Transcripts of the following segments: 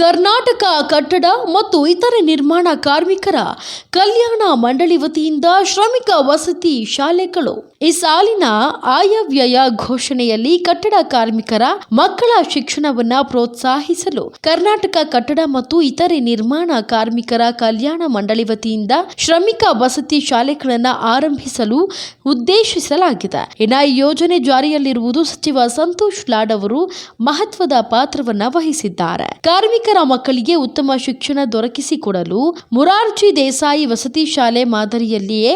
ಕರ್ನಾಟಕ ಕಟ್ಟಡ ಮತ್ತು ಇತರೆ ನಿರ್ಮಾಣ ಕಾರ್ಮಿಕರ ಕಲ್ಯಾಣ ಮಂಡಳಿ ವತಿಯಿಂದ ಶ್ರಮಿಕ ವಸತಿ ಶಾಲೆಗಳು ಈ ಸಾಲಿನ ಆಯವ್ಯಯ ಘೋಷಣೆಯಲ್ಲಿ ಕಟ್ಟಡ ಕಾರ್ಮಿಕರ ಮಕ್ಕಳ ಶಿಕ್ಷಣವನ್ನು ಪ್ರೋತ್ಸಾಹಿಸಲು ಕರ್ನಾಟಕ ಕಟ್ಟಡ ಮತ್ತು ಇತರೆ ನಿರ್ಮಾಣ ಕಾರ್ಮಿಕರ ಕಲ್ಯಾಣ ಮಂಡಳಿ ವತಿಯಿಂದ ಶ್ರಮಿಕ ವಸತಿ ಶಾಲೆಗಳನ್ನು ಆರಂಭಿಸಲು ಉದ್ದೇಶಿಸಲಾಗಿದೆ. ಇನ್ನು ಈ ಯೋಜನೆ ಜಾರಿಯಲ್ಲಿರುವುದು ಸಚಿವ ಸಂತೋಷ್ ಲಾಡ್ ಅವರು ಮಹತ್ವದ ಪಾತ್ರವನ್ನು ವಹಿಸಿದ್ದಾರೆ. ಕಾರ್ಮಿಕರ ಮಕ್ಕಳಿಗೆ ಉತ್ತಮ ಶಿಕ್ಷಣ ದೊರಕಿಸಿಕೊಡಲು ಮೊರಾರ್ಜಿ ದೇಸಾಯಿ ವಸತಿ ಶಾಲೆ ಮಾದರಿಯಲ್ಲಿಯೇ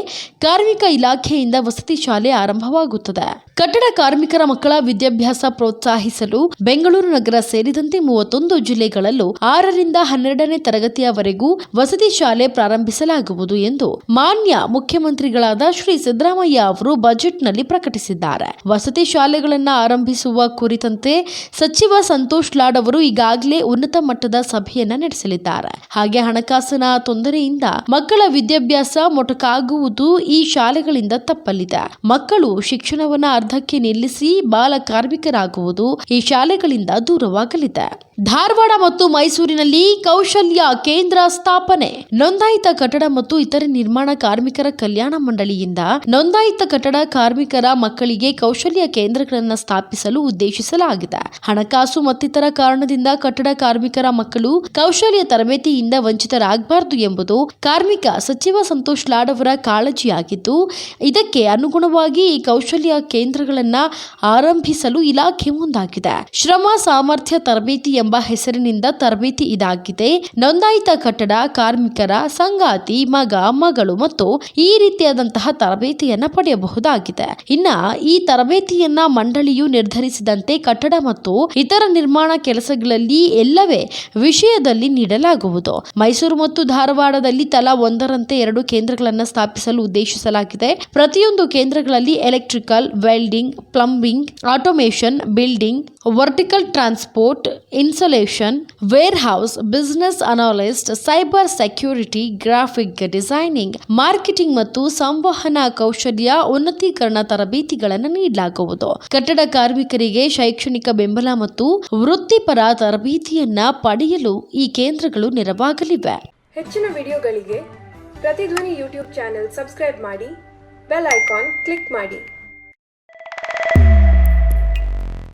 ಕಾರ್ಮಿಕ ಇಲಾಖೆಯಿಂದ ವಸತಿ ಶಾಲೆ ಆರಂಭವಾಗುತ್ತದೆ. ಕಟ್ಟಡ ಕಾರ್ಮಿಕರ ಮಕ್ಕಳ ವಿದ್ಯಾಭ್ಯಾಸ ಪ್ರೋತ್ಸಾಹಿಸಲು ಬೆಂಗಳೂರು ನಗರ ಸೇರಿದಂತೆ 31 ಜಿಲ್ಲೆಗಳಲ್ಲೂ 6ರಿಂದ 12ನೇ ತರಗತಿಯವರೆಗೂ ವಸತಿ ಶಾಲೆ ಪ್ರಾರಂಭಿಸಲಾಗುವುದು ಎಂದು ಮಾನ್ಯ ಮುಖ್ಯಮಂತ್ರಿಗಳಾದ ಶ್ರೀ ಸಿದ್ದರಾಮಯ್ಯ ಅವರು ಬಜೆಟ್ನಲ್ಲಿ ಪ್ರಕಟಿಸಿದ್ದಾರೆ. ವಸತಿ ಶಾಲೆಗಳನ್ನು ಆರಂಭಿಸುವ ಕುರಿತಂತೆ ಸಚಿವ ಸಂತೋಷ್ ಲಾಡ್ ಅವರು ಈಗಾಗಲೇ ಉನ್ನತ ಮಟ್ಟದ ಸಭೆಯನ್ನ ನಡೆಸಲಿದ್ದಾರೆ. ಹಾಗೆ ಹಣಕಾಸಿನ ತೊಂದರೆಯಿಂದ ಮಕ್ಕಳ ವಿದ್ಯಾಭ್ಯಾಸ ಮೊಟಕಾಗುವುದು ಈ ಶಾಲೆಗಳಿಂದ ತಪ್ಪಲಿದೆ. ಮಕ್ಕಳು ಶಿಕ್ಷಣವನ್ನ ಅರ್ಧಕ್ಕೆ ನಿಲ್ಲಿಸಿ ಬಾಲ ಕಾರ್ಮಿಕರಾಗುವುದು ಈ ಶಾಲೆಗಳಿಂದ ದೂರವಾಗಲಿದೆ. ಧಾರವಾಡ ಮತ್ತು ಮೈಸೂರಿನಲ್ಲಿ ಕೌಶಲ್ಯ ಕೇಂದ್ರ ಸ್ಥಾಪನೆ. ನೋಂದಾಯಿತ ಕಟ್ಟಡ ಮತ್ತು ಇತರೆ ನಿರ್ಮಾಣ ಕಾರ್ಮಿಕರ ಕಲ್ಯಾಣ ಮಂಡಳಿಯಿಂದ ನೋಂದಾಯಿತ ಕಟ್ಟಡ ಕಾರ್ಮಿಕರ ಮಕ್ಕಳಿಗೆ ಕೌಶಲ್ಯ ಕೇಂದ್ರಗಳನ್ನು ಸ್ಥಾಪಿಸಲು ಉದ್ದೇಶಿಸಲಾಗಿದೆ. ಹಣಕಾಸು ಮತ್ತಿತರ ಕಾರಣದಿಂದ ಕಟ್ಟಡ ಕಾರ್ಮಿಕರ ಮಕ್ಕಳು ಕೌಶಲ್ಯ ತರಬೇತಿಯಿಂದ ವಂಚಿತರಾಗಬಾರದು ಎಂಬುದು ಕಾರ್ಮಿಕ ಸಚಿವ ಸಂತೋಷ್ ಲಾಡ್ ಅವರ ಕಾಳಜಿಯಾಗಿದ್ದು, ಇದಕ್ಕೆ ಅನುಗುಣವಾಗಿ ಈ ಕೌಶಲ್ಯ ಕೇಂದ್ರಗಳನ್ನು ಆರಂಭಿಸಲು ಇಲಾಖೆ ಮುಂದಾಗಿದೆ. ಶ್ರಮ ಸಾಮರ್ಥ್ಯ ತರಬೇತಿ ಎಂಬ ಹೆಸರಿನಿಂದ ತರಬೇತಿ ಇದಾಗಿದೆ. ನೋಂದಾಯಿತ ಕಟ್ಟಡ ಕಾರ್ಮಿಕರ ಸಂಗಾತಿ, ಮಗ, ಮಗಳು ಮತ್ತು ಈ ರೀತಿಯಾದಂತಹ ತರಬೇತಿಯನ್ನ ಪಡೆಯಬಹುದಾಗಿದೆ. ಇನ್ನ ಈ ತರಬೇತಿಯನ್ನ ಮಂಡಳಿಯು ನಿರ್ಧರಿಸಿದಂತೆ ಕಟ್ಟಡ ಮತ್ತು ಇತರ ನಿರ್ಮಾಣ ಕೆಲಸಗಳಲ್ಲಿ ಎಲ್ಲವೇ ವಿಷಯದಲ್ಲಿ ನೀಡಲಾಗುವುದು. ಮೈಸೂರು ಮತ್ತು ಧಾರವಾಡದಲ್ಲಿ ತಲಾ ಒಂದರಂತೆ 2 ಕೇಂದ್ರಗಳನ್ನು ಸ್ಥಾಪಿಸಲು ಉದ್ದೇಶಿಸಲಾಗಿದೆ. ಪ್ರತಿಯೊಂದು ಕೇಂದ್ರಗಳಲ್ಲಿ electrical, welding, plumbing, automation, building, vertical transport, insulation, warehouse, business analyst, cyber security, graphic designing, marketing ಮತ್ತು ಸಂವಹನ ಕೌಶಲ್ಯ ಉನ್ನತೀಕರಣ ತರಬೇತಿಗಳನ್ನು ನೀಡಲಾಗುವುದು. ಕಟ್ಟಡ ಕಾರ್ಮಿಕರಿಗೆ ಶೈಕ್ಷಣಿಕ ಬೆಂಬಲ ಮತ್ತು ವೃತ್ತಿಪರ ತರಬೇತಿಯನ್ನ ಪಡೆಯಲು ಈ ಕೇಂದ್ರಗಳು ನೆರವಾಗಲಿವೆ. ಹೆಚ್ಚಿನ ವಿಡಿಯೋಗಳಿಗೆ ಪ್ರತಿಧ್ವನಿ ಯೂಟ್ಯೂಬ್ ಚಾನೆಲ್ ಸಬ್ಸ್ಕ್ರೈಬ್ ಮಾಡಿ, ಬೆಲ್ ಐಕಾನ್ ಕ್ಲಿಕ್ ಮಾಡಿ.